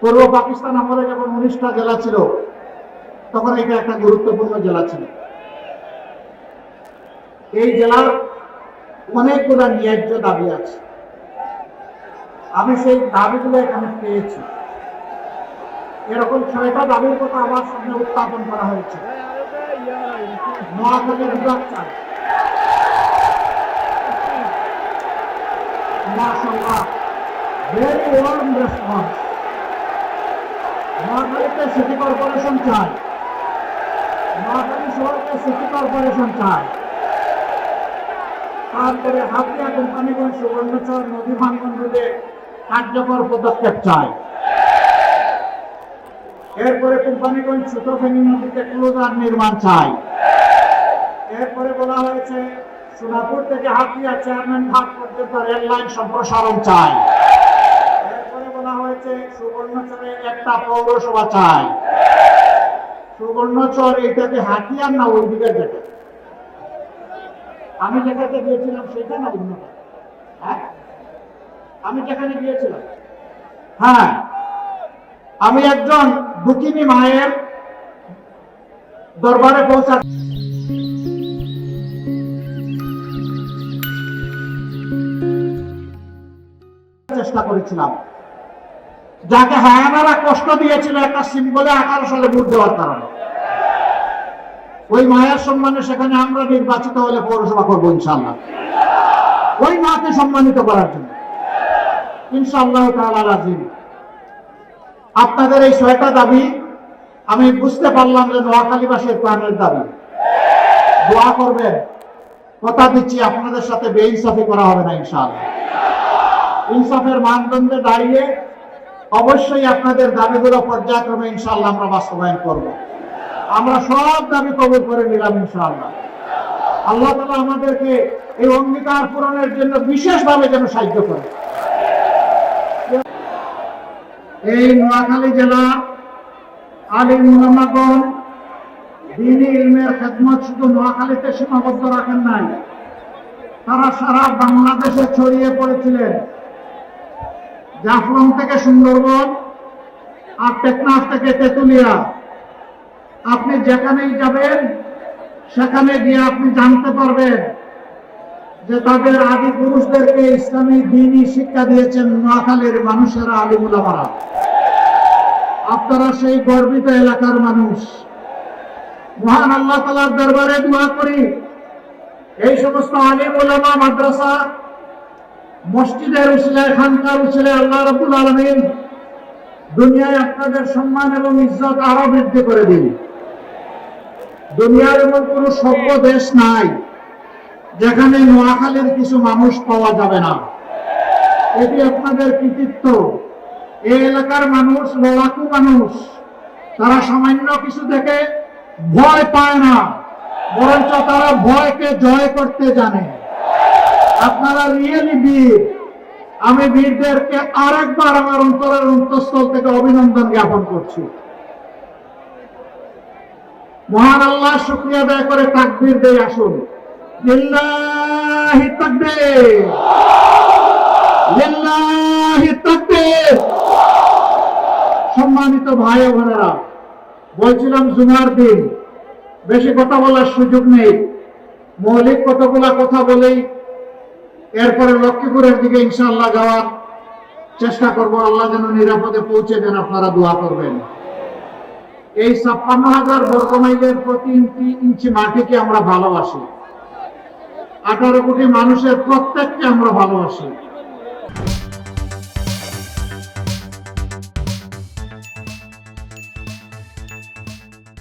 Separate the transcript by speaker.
Speaker 1: পূর্ব পাকিস্তান আমলে যখন 19টা জেলা ছিল তখন এটা একটা গুরুত্বপূর্ণ জেলা ছিল। এই জেলার অনেকগুলো ন্যায্য দাবি আছে। আমি সেই দাবিগুলো এখানে পেয়েছি। এরকম 6টা দাবির কথা আমার সামনে উত্থাপন করা হয়েছে। নোয়াখালী বিভাগ চাই, মাশাআল্লাহ, ভেরি ওয়ার্ম রেসপন্স। নোয়াখালীতে সিটি কর্পোরেশন চাই, নোয়াখালী শহরকে সিটি কর্পোরেশন চাই। তারপরে হাতিয়া কোম্পানিগঞ্জ সুবর্ণচর নদী ভাঙ্গন রোধে কার্যকর পদক্ষেপ চাই। এরপরে কোম্পানিগঞ্জ ছোট ফেনী নদীতে ক্লোজার নির্মাণ চাই। এরপরে বলা হয়েছে সোনাপুর থেকে হাতিয়া চেয়ারম্যান ঘাট পর্যন্ত রেল লাইন সম্প্রসারণ চাই। এরপরে বলা হয়েছে সুবর্ণচরে একটা পৌরসভা চাই। সুবর্ণচর এইটাকে হাতিয়ার না ওই দিকের যেটা আমি যেখানে গিয়েছিলাম সেটা না অন্য? হ্যাঁ, আমি যেখানে গিয়েছিলাম, হ্যাঁ, আমি একজন দুঃখিনী মায়ের দরবারে পৌঁছার চেষ্টা করেছিলাম, যাকে হায়ানারা কষ্ট দিয়েছিল একটা সিম্বলে 18 সালে ভোট দেওয়ার কারণে। ওই মায়ের সম্মানে সেখানে আমরা নির্বাচিত হলে পৌরসভা করবো ইনশাআল্লাহ, ওই মাকে সম্মানিত করার জন্য ইনশাআল্লাহ তাআলা রাজি। আপনাদের এই 6টা দাবি আমি বুঝতে পারলাম যে নোয়াখালীবাসীর প্রাণের দাবি। দোয়া করবেন, কথা দিচ্ছি আপনাদের সাথে বেইনসাফি করা হবে না ইনশাআল্লাহ। ইনসাফের মানদণ্ডে দাঁড়িয়ে অবশ্যই আপনাদের দাবিগুলো পর্যায়ক্রমে ইনশাআল্লাহ আমরা বাস্তবায়ন করব। আমরা সব দাবি কবুল করে নিলাম ইনশাআল্লাহ। আল্লাহ তাআলা আমাদেরকে এই অঙ্গীকার পূরণের জন্য বিশেষভাবে যেন সাহায্য করে। এই নোয়াখালী জেলা আলিম উলামাগণ দ্বীনি ইলমের খেদমত শুধু নোয়াখালীতে সীমাবদ্ধ রাখেন নাই, তারা সারা বাংলাদেশে ছড়িয়ে পড়েছিলেন। জাফলং থেকে সুন্দরবন আর টেকনাফ থেকে তেতুলিয়া, আপনি যেখানেই যাবেন সেখানে গিয়ে আপনি জানতে পারবেন যে তাদের আদি পুরুষদেরকে ইসলামী দ্বীনি শিক্ষা দিয়েছেন নোয়াখালীর মানুষেরা, আলিম উলামারা। আপনারা সেই গর্বিত এলাকার মানুষ। মহান আল্লাহ তাআলার দরবারে দোয়া করি এই সমস্ত আলিম উলামা, মাদ্রাসা, মসজিদের উসিলায়, খানকার উসিলায় আল্লাহ রাব্বুল আলামিন দুনিয়ায় আপনাদের সম্মান এবং ইজ্জত আরো বৃদ্ধি করে দিন। দুনিয়ার এমন কোন সভ্য দেশ নাই যেখানে নোয়াখালীর কিছু মানুষ পাওয়া যাবে না। এটি আপনাদের কৃতিত্ব। এই এলাকার মানুষ লড়াকু মানুষ, তারা সামান্য কিছু থেকে ভয় পায় না, বরঞ্চ তারা ভয়কে জয় করতে জানে। আপনারা রিয়েলি বীর। আমি বীরদেরকে আরেকবার আমার অন্তরের অন্তঃস্থল থেকে অভিনন্দন জ্ঞাপন করছি। মহান আল্লাহ শুকরিয়া আদায় করে তাকবীর দেই। আসুন, লিল্লাহি তাকবীর, লিল্লাহি তাকবীর। সম্মানিত ভাই ও বোনেরা, বলছিলাম জুমার দিন বেশি কথা বলার সুযোগ নেই, মৌলিক কতগুলা কথা বলেই এরপরে লক্ষ্মীপুরের দিকে ইনশাআল্লাহ যাওয়ার চেষ্টা করব। আল্লাহ যেন নিরাপদে পৌঁছে দেন, আপনারা দোয়া করবেন। এই 56,000 বর্গমাইলের প্রতি ইঞ্চি মাটিকে আমরা ভালোবাসি। 18 কোটি মানুষের প্রত্যেককে আমরা ভালোবাসি।